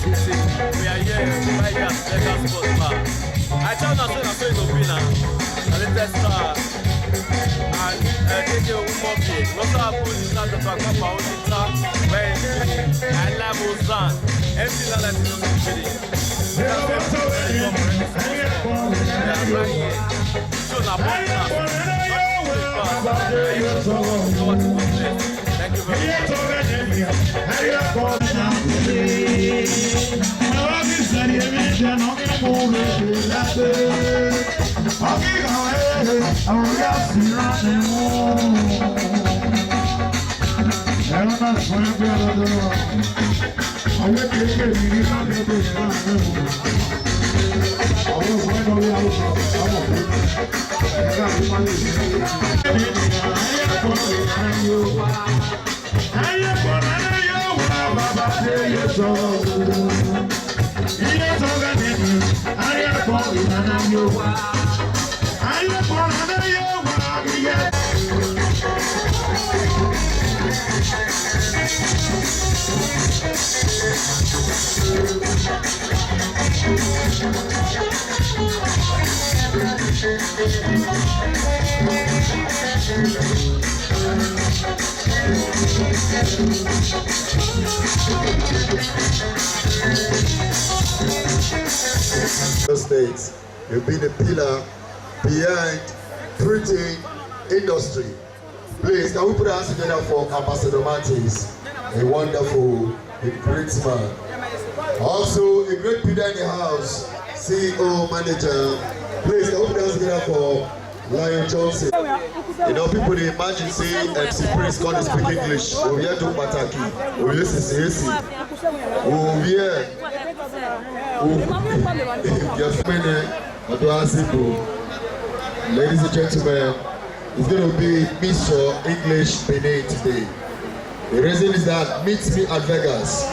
We are here to buy gas, Vegas Sports Bar. I tell you, I'm saying no winner. A little star. And take a woman play. Not a police at the back of our sister. Where I love Osas. Everything that is not pretty. We are very so now, thank you very States, you've been a pillar behind printing industry. Please, can we put our hands together for Ambassador Martins, a wonderful, a great man. Also, a great pillar in the house, CEO, manager. Please, can we put our hands together for Lion Johnson. You know, people they imagine say MC Prince can't speak English. Oh yeah, do Mataki. Oh yes, yes. Oh yeah. Ladies and gentlemen, it's going to be Mr. English Benin today. The reason is that meet me at Vegas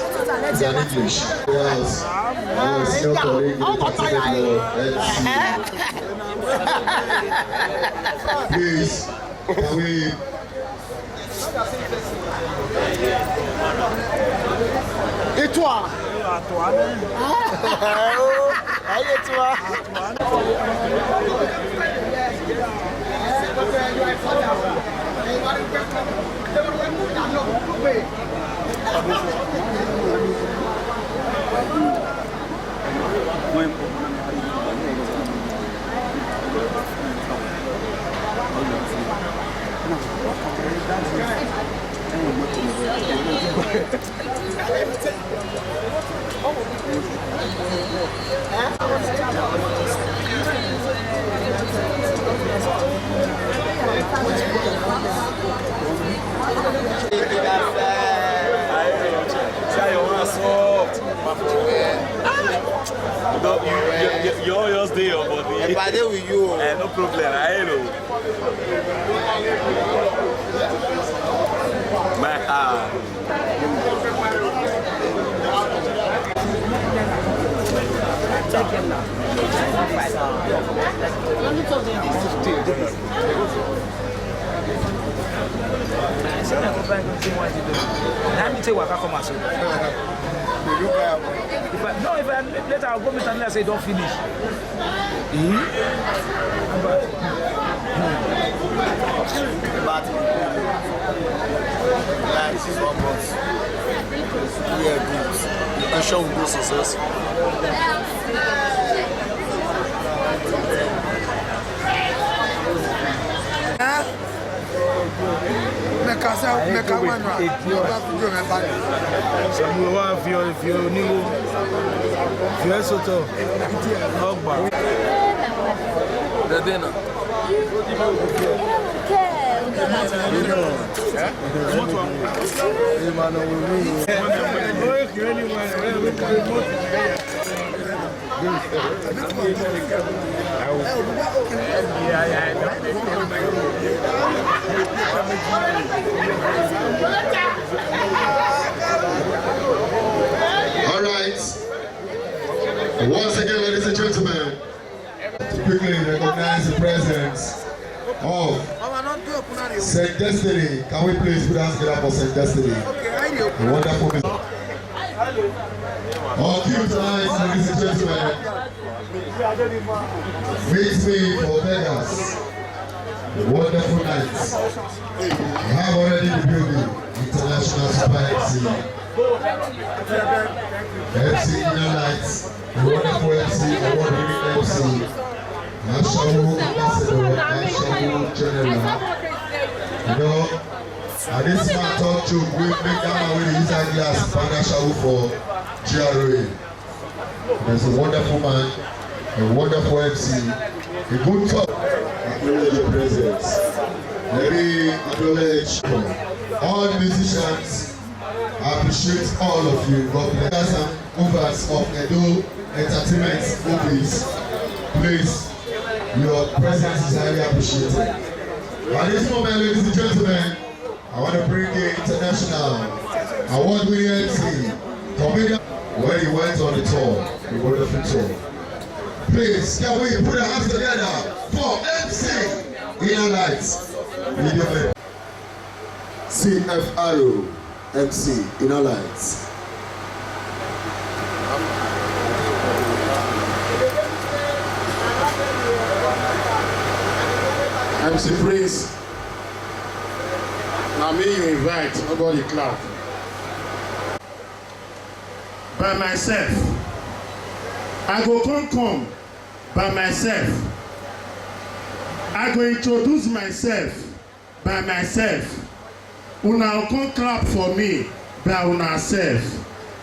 is an English. Yes. Senior colleague in the please, can we? Et toi? Toi. Et toi? You're yours there, but if I do with you, no problem. I know. My if I later I'll go meet and I say don't finish. But this is one month. We are good. The show will go successful. All right. Once again, ladies and gentlemen, to quickly recognize the presence of Saint Destiny. Can we please put our hands together for Saint Destiny? A wonderful music. On cue tonight, ladies and gentlemen, meet me for Vegas. A wonderful night. We have already the building, International Super FC Inner Lights, a wonderful FC, award-winning FC, National Ambassador, National General. You know, and this man talk to we make that man with his eyeglass financial for GRA. There's a wonderful man, a wonderful MC, a good talk. Acknowledge your presence. Let me acknowledge all the musicians. I appreciate all of you. God bless and movers of Edo Entertainment movies. Please, your presence is highly appreciated. At this moment, ladies and gentlemen, I want to bring the international award-winning MC, comedian, where he went on the tour, the wonderful tour. Please, can we put our hands together for MC Inner Lights? CFRO MC Inner Lights. MC Prince. Now me you invite, nobody clap. By myself. I go come by myself. I go introduce myself by myself. Una come clap for me by una self.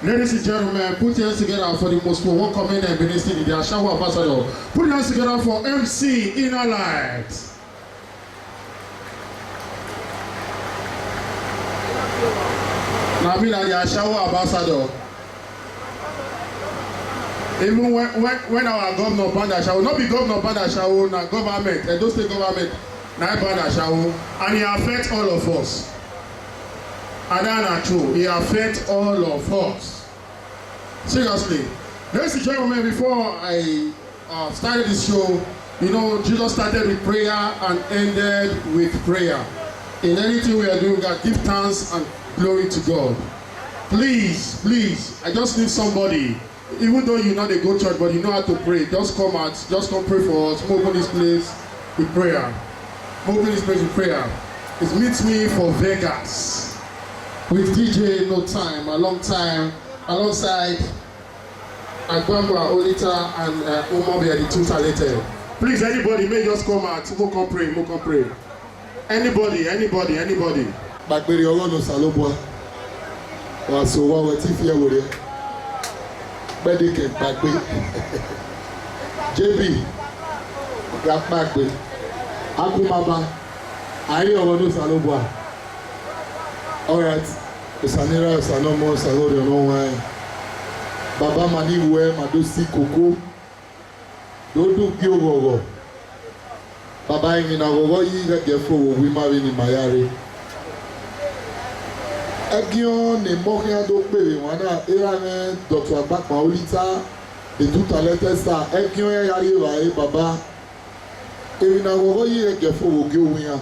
Ladies and gentlemen, put your hands together for the most welcoming and Benin City, the Ashawo Ambassador. Put your hands together for MC Inner Lights. Now me like the Ashawo Ambassador. Even when our governor banned Ashawo, not be governor banned Ashawo, na government, Edo State government, na banned Ashawo, and it affects all of us. And that's true. It affects all of us. Seriously. Ladies and gentlemen, before I started this show, you know, Jesus started with prayer and ended with prayer. In anything we are doing, God, give thanks and glory to God. Please, please, I just need somebody. Even though you know they go to church, but you know how to pray, just come out, just come pray for us. Open this place with prayer. Open this place with prayer. It meets me for Vegas. With DJ No Time, alongside Agbamba, Olita, and Umobi are the two talented. Please, anybody may just come out. Mo come pray. Anybody. Bagberi Ọlọ́run Salobua, wàásù wa wẹ̀ tí fi ẹ̀wò rẹ̀, gbẹ́dẹ̀kẹ̀ gbàgbé, JB, gbàgbé, Akumaba, ayé Ọlọ́run Salobua. Alright, Osanira, Osanomo, Osanori, Onowai, Baba Mani Uwe, Madosi Koko, Dodo Gyogogo, Baba Iminagogo, Yiga Gefo, Wimari ni Mayari. Egion, ne Mokia Dope, Wana, Irane, Dr. Abakma Olita, the two talented star, Egion Yari, Baba, Iminagogo, Yiga Gefo, Gyowiya.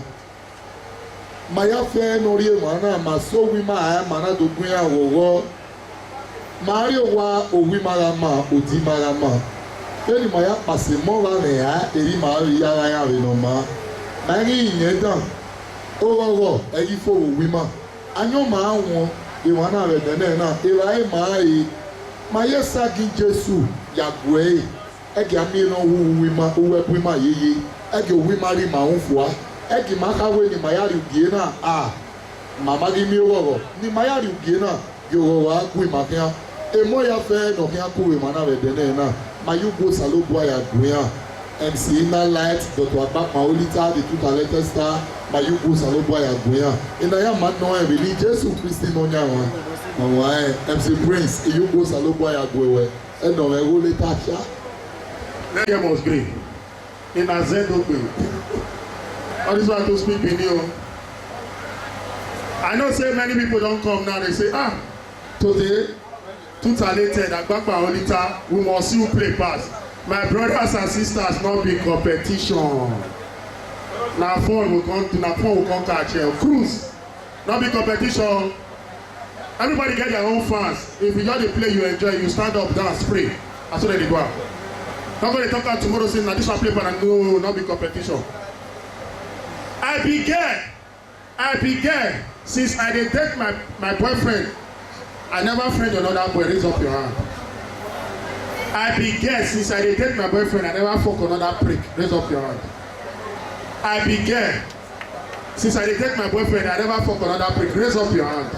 Maya fe nori mana maso wi ma mana dogun ya wowo Mario wa owi mara ma odi mara ma eni maya pase mo wa ne ya eri ma ri ara ya re no ma mari yen dan o wowo eyi fo owi ma anyo ma won e wa na re dene na e wa e ma yi maye sagi Jesu yagwe e gi ami no wi ma o we wi ma yeye e gi owi mari ma unfua eki makawe ni mayari ugiena mama gi mi owo ni mayari ugiena yo wa ku imakia emo ya fe no kia ku we mana we dene na mayugo Salobua ya duya MC Inner Light Dr. Abakma Olita the two talented star mayugo Salobua ya duya ina ya man no e really Jesus Christ no nya wa MC Prince yugo Salobua ya duwe e no we go later sha let them must be in Azedogbe. All this one to speak Benin. I know say many people don't come now. They say, today, too talented, Agbagba Olita, we must see who play pass. My brothers and sisters, not be competition. Now phone will come catch you. Cruise, not be competition. Everybody get their own fans. If you just play, you enjoy, you stand up, dance, pray. That's what they do. Not going to talk out tomorrow saying that this one play and no, not be competition. I began since I did date my boyfriend. I never friend another boy. Raise up your hand. I began since I did date my boyfriend. I never fuck another prick. Raise up your hand. I began since I did date my boyfriend. I never fuck another prick. Raise up your hand.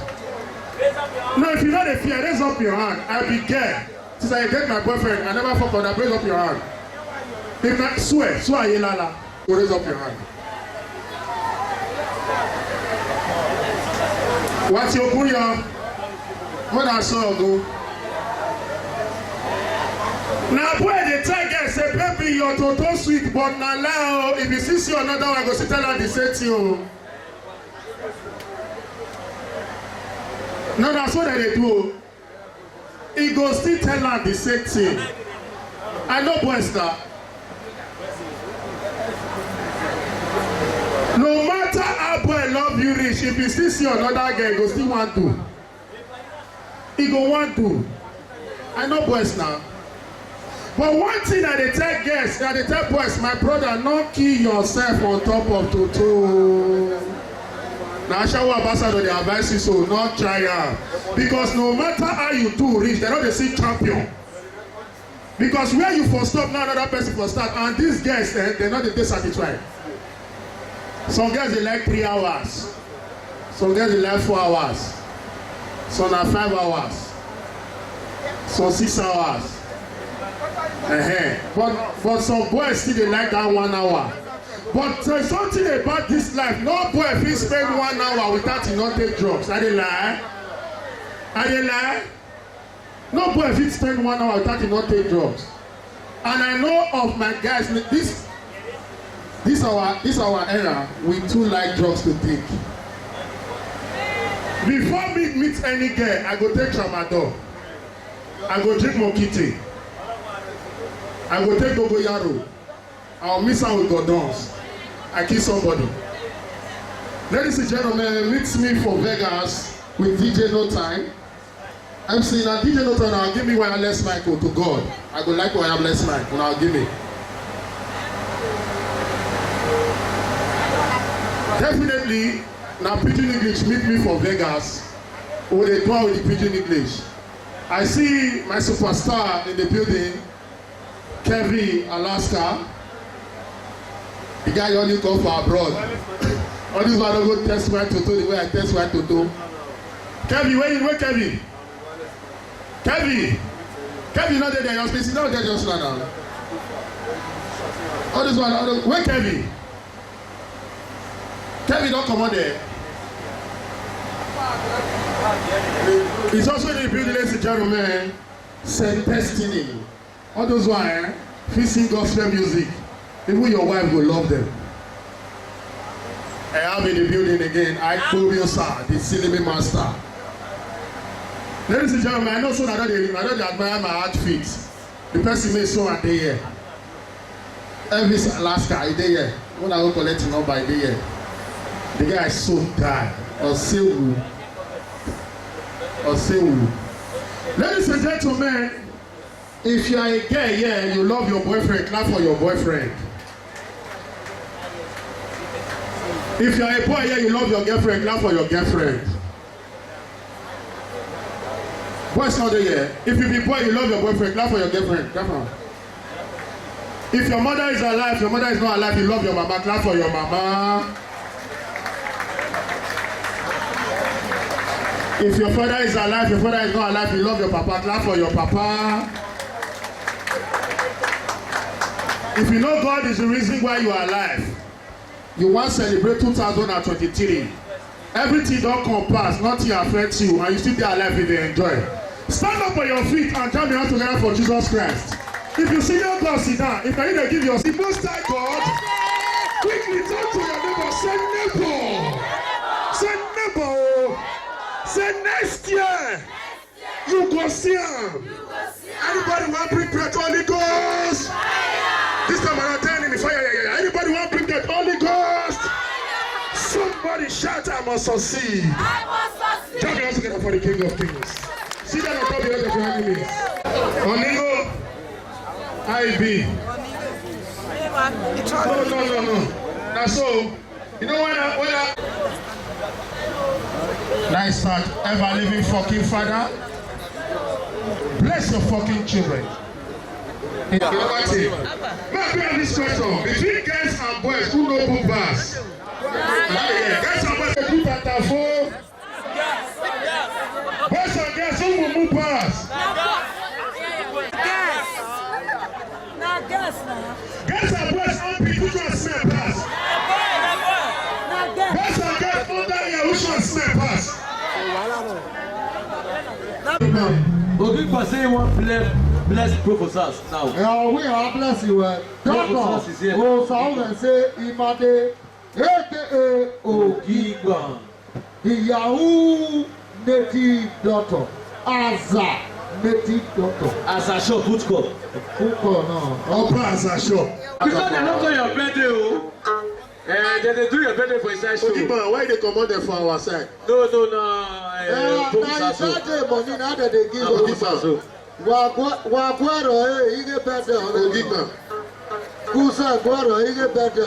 No, if you know the fear, raise up your hand. I began since I did date my boyfriend. I never fuck another prick. Raise up your hand. If not, swear yelala. Raise up your hand. What's your kuya? What I saw go? Now boy, the tiger say, baby, you're toto sweet, but now now, if you see another one, go sit tell her the same thing. No, that's what they do. He go still tell her the same thing. I know boys that. No matter how boy love you rich, if you still see another girl, he go still want to. He go want to. I know boys now. But one thing that they tell girls, that they tell boys, my brother, not kill yourself on top of Toto. Now Ashawo ambassador they advise you so, not try out. Because no matter how you do reach, they know they see champion. Because where you for stop, now another person for start, and these girls, they're not satisfied. Some girls they like 3 hours. Some girls they like 4 hours. Some are 5 hours. Some 6 hours. But some boys still they like that 1 hour. But there's something about this life. No boy if he spend 1 hour without he not take drugs. Are they lie? Are they lie? No boy if he spend 1 hour without he not take drugs. And I know of my guys, this our era, we too like drugs to take. Before me meet any girl, I go take tramadol. I go drink mokiti. I go take dogoyaro. I'll miss out with Gordons. I kill somebody. Ladies and gentlemen, meet me for Vegas with DJ No Time. I'm saying that DJ No Time now give me wireless mic to God. I go like wireless mic, now give me. Definitely, now Pidgin English meet me for Vegas. Or they go with the Pidgin English. I see my superstar in the building, Kevin, Alaska. The guy only come for abroad. All this one don't go test white toto the way I test white toto. Kevin, where Kevin? Kevin not there, your space, not there just now. All this one, where Kevin? Kevin don't come on there. It's also in the building, ladies and gentlemen, Saint Destiny. All those ones, if you sing gospel music, even your wife will love them. I have in the building again, Osas, the cinema master. Ladies and gentlemen, I know so that they admire my outfit. The person made so a day here. Elvis Alaska, a day here. When I go collect him up by day here. The guy is so tired. Or Sewu. Ladies and gentlemen, if you are a girl here, you love your boyfriend, clap for your boyfriend. If you are a boy here, you love your girlfriend, clap for your girlfriend. Boys not there here. If you be boy, you love your boyfriend, clap for your girlfriend. Clap for. If your mother is alive, your mother is not alive, you love your mama, clap for your mama. If your father is alive, your father is not alive, you love your papa, clap for your papa. If you know God is the reason why you are alive, you want to celebrate 2023. Everything don't come past, nothing affects you, and you still be alive if you enjoy. Stand up on your feet and jam your hands together for Jesus Christ. If you see your God, sit down. If I need to give you the most high God, quickly talk to your neighbor. Say neighbor. Say neighbor. Say next year. You go see him. Anybody want to bring the Holy Ghost? This time around 10 in the fire. Anybody want to bring the Holy Ghost? Somebody shout, I must succeed. I must succeed. Jump your hands together for the King of Kings. Sit down on top of the head of your enemies. Onigo, IB. No. Now so, you know when I nice start, ever living fucking father. Bless your fucking children. Let me have this question. Between girls and boys who know book bars. Girls and boys who do that for. Boys and girls who will move bars. Girls and boys on people who smell pass. Boys and girls under here who should smell pass. Ogigba say you want bless Profosastv now. Yeah, we are bless you. Doctor, who found and say Imade, aka Ogigba, the Yahoo native doctor, Asa native doctor. Asa shop, put cup. No. Opa Asa shop. Because they don't do your birthday, oh. They do your birthday for inside show. Ogigba, why they come out there for our side? No. Profosastv. Money now that they give Profosastv. Wakwero, he get better. Ogigba. Kusa Gwero, he get better.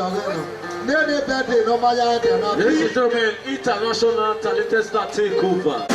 Nene better, no matter. Ladies and gentlemen, international talented star takeover.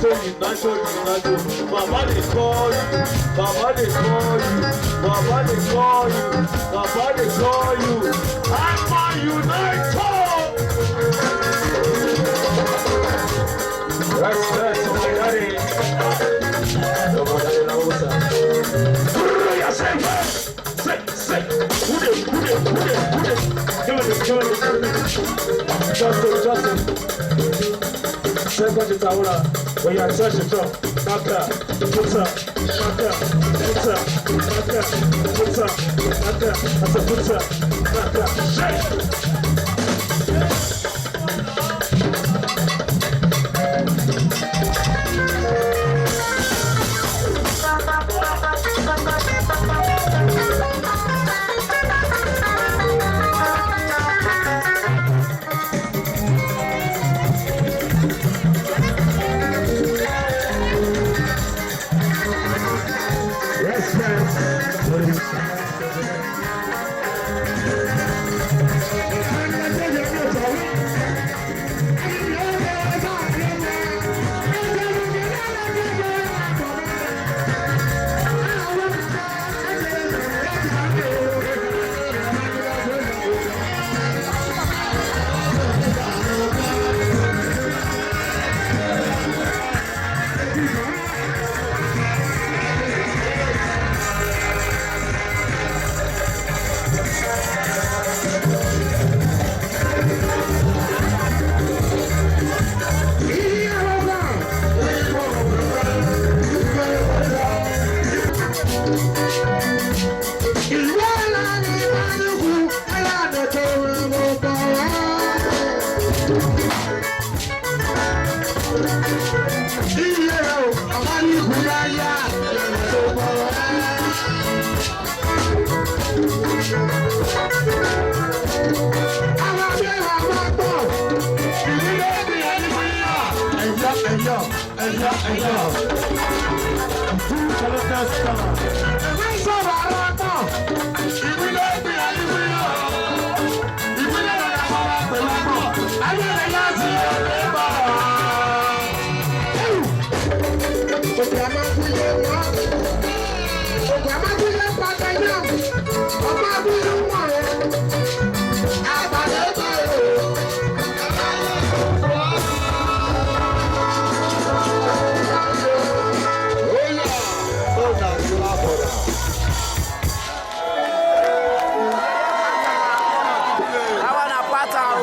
Mama they call you, Mama they call you, Mama they call you, Mama they call you. I'm united. That's my daddy. Justin. Second Taula, when you are touching from Maka, put up, Maka, put up, Maka, put up, Maka, that's a put up, Maka, shake.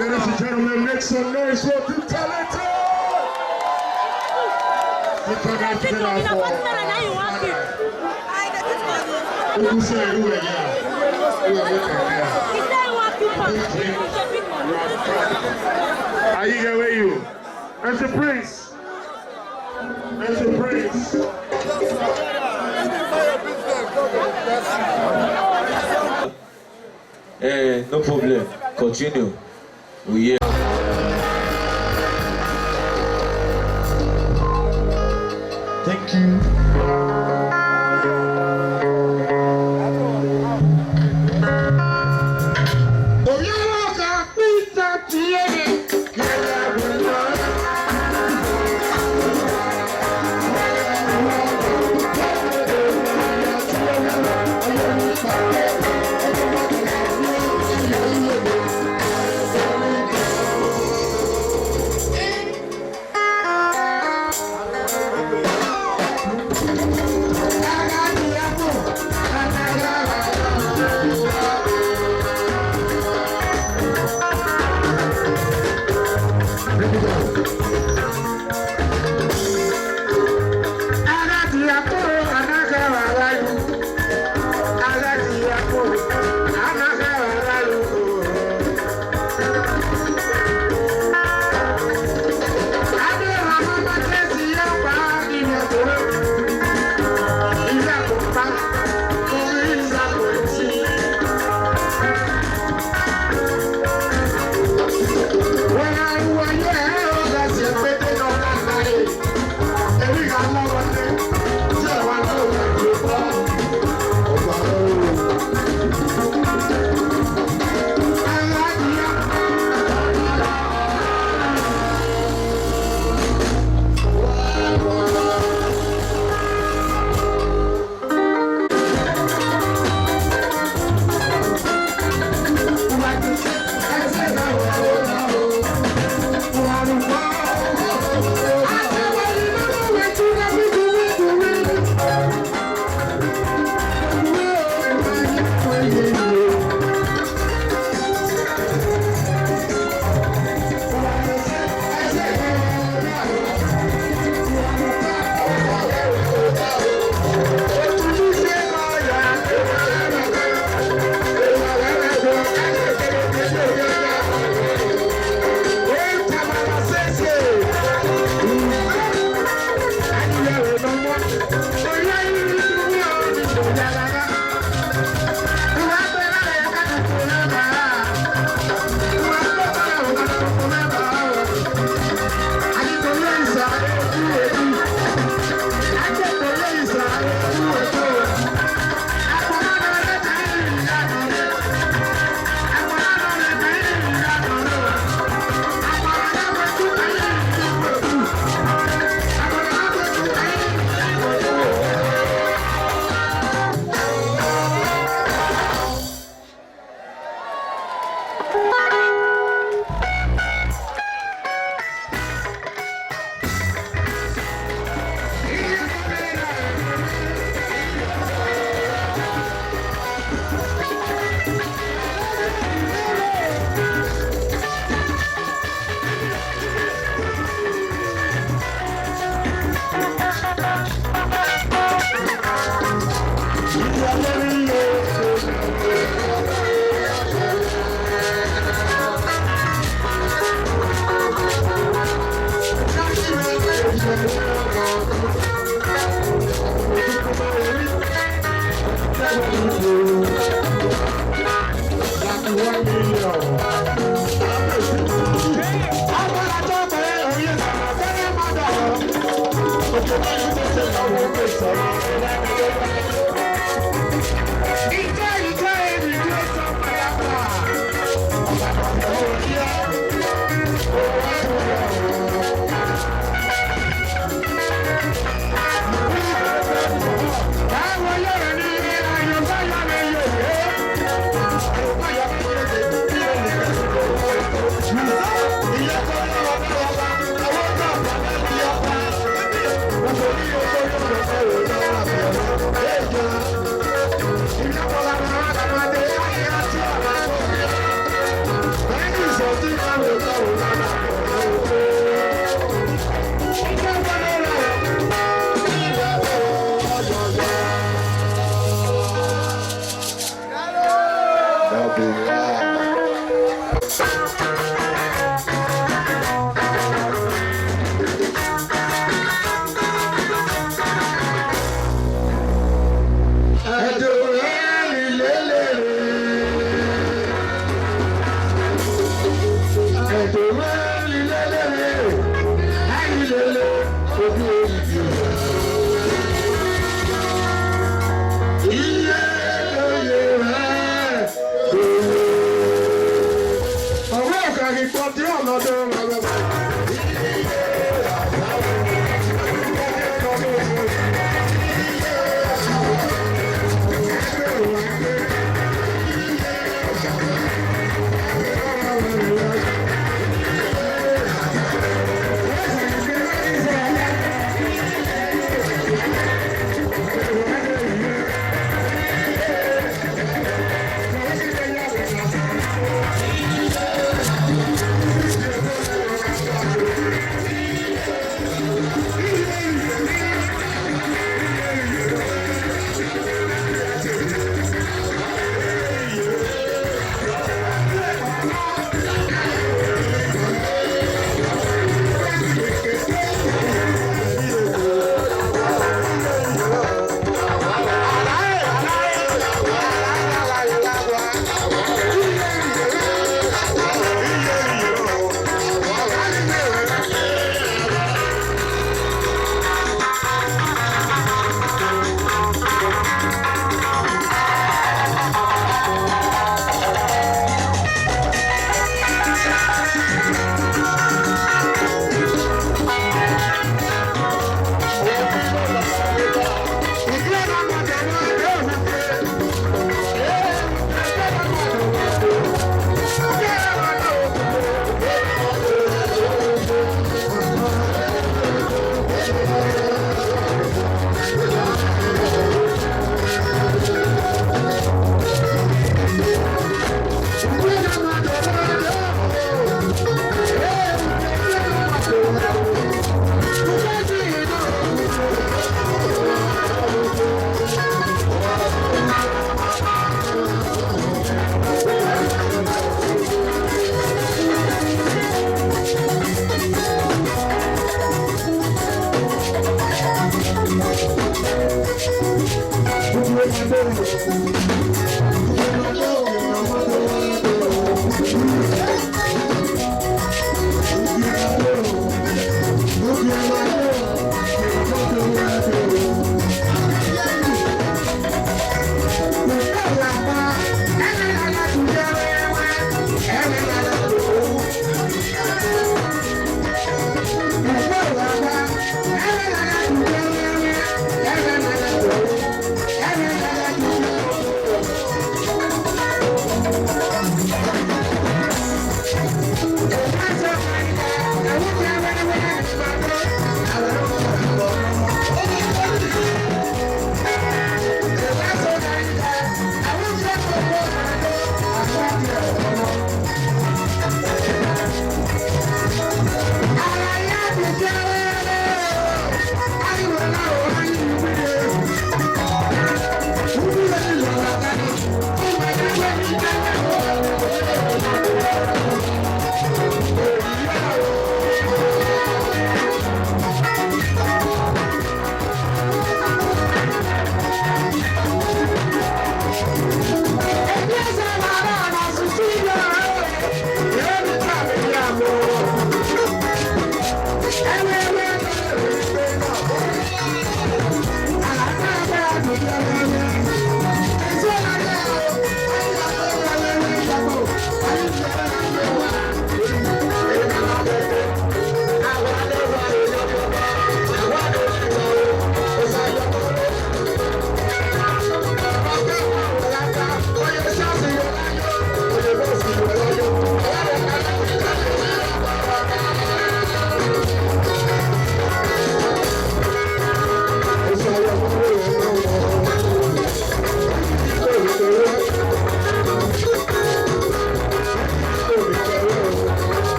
Ladies and gentlemen, make some noise for the talented. We come out together for who say who again? Are you here with you? As a prince. As a prince. No problem. Continue. We hear. Thank you.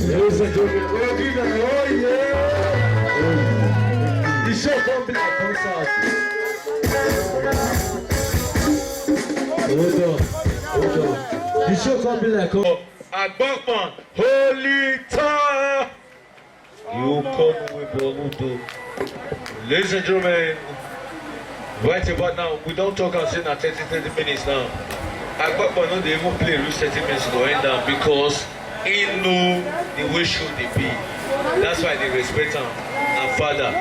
Ladies and gentlemen, we'll give them, oh yeah! The show come be like concert. Hold on. The show come be like concert. Agbakman, holy time. You come with Boludo. Ladies and gentlemen, right about now, we don't talk and say now 30 minutes now. Agbakman no dey even play reach 30 minutes to end down because he know the way should they be. That's why they respect him and father.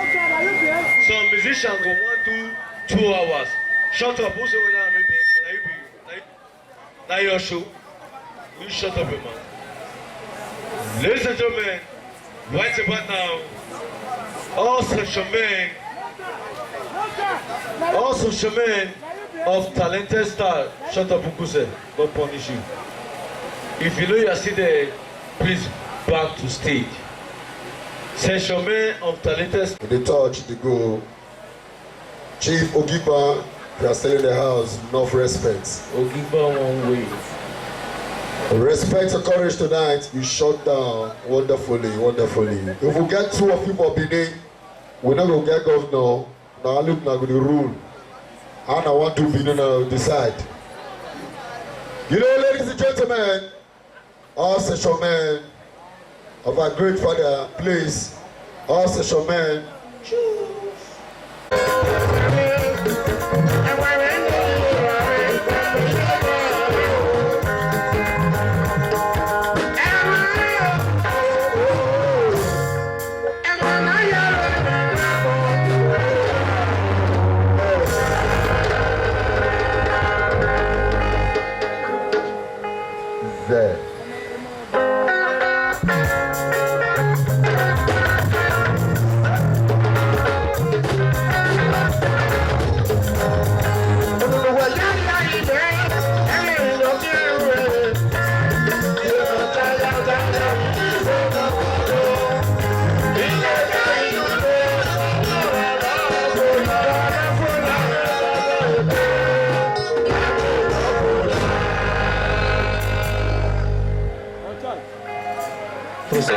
Some musicians go 1 to 2 hours. Shut up, who say whether maybe now your show. You shut up your mouth. Ladies and gentlemen, right about now, all social men of talented star, shut up Ukuse, don't punish you. If you know you are still there, please back to stage. Social men of talented star. They touch, they go. Chief Ogigba, you are still in the house, enough respect. Ogigba one way. Respect and courage tonight. You shut down wonderfully, wonderfully. If we get 2 of you for Benin, we're not going to get governor. Now look now with the rule. And I want to Benin now decide. You know, ladies and gentlemen, all session men of our great father, please, all session men. There. Yes,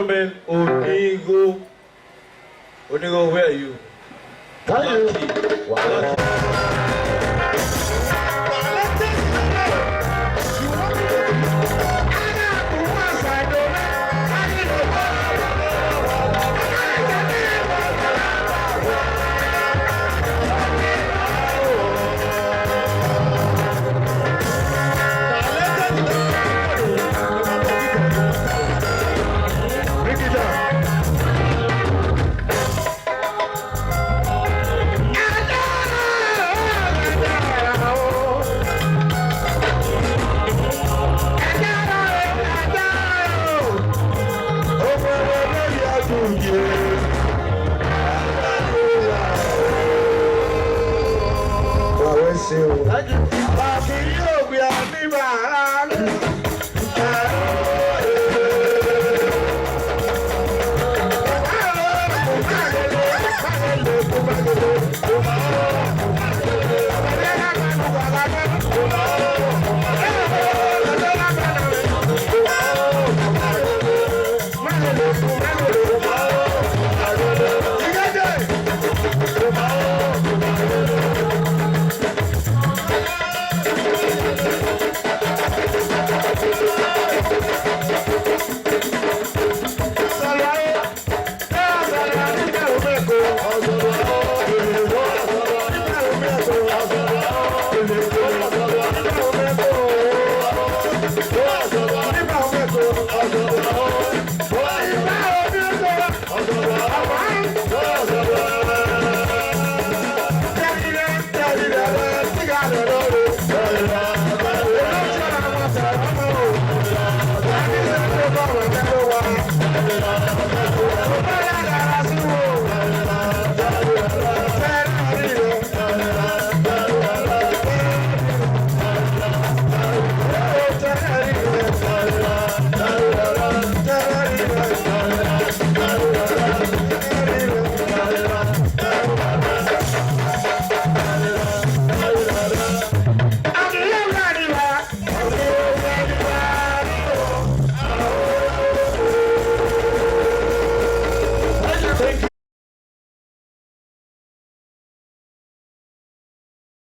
gentlemen, Onigo, where are you? Thank you. Thank you.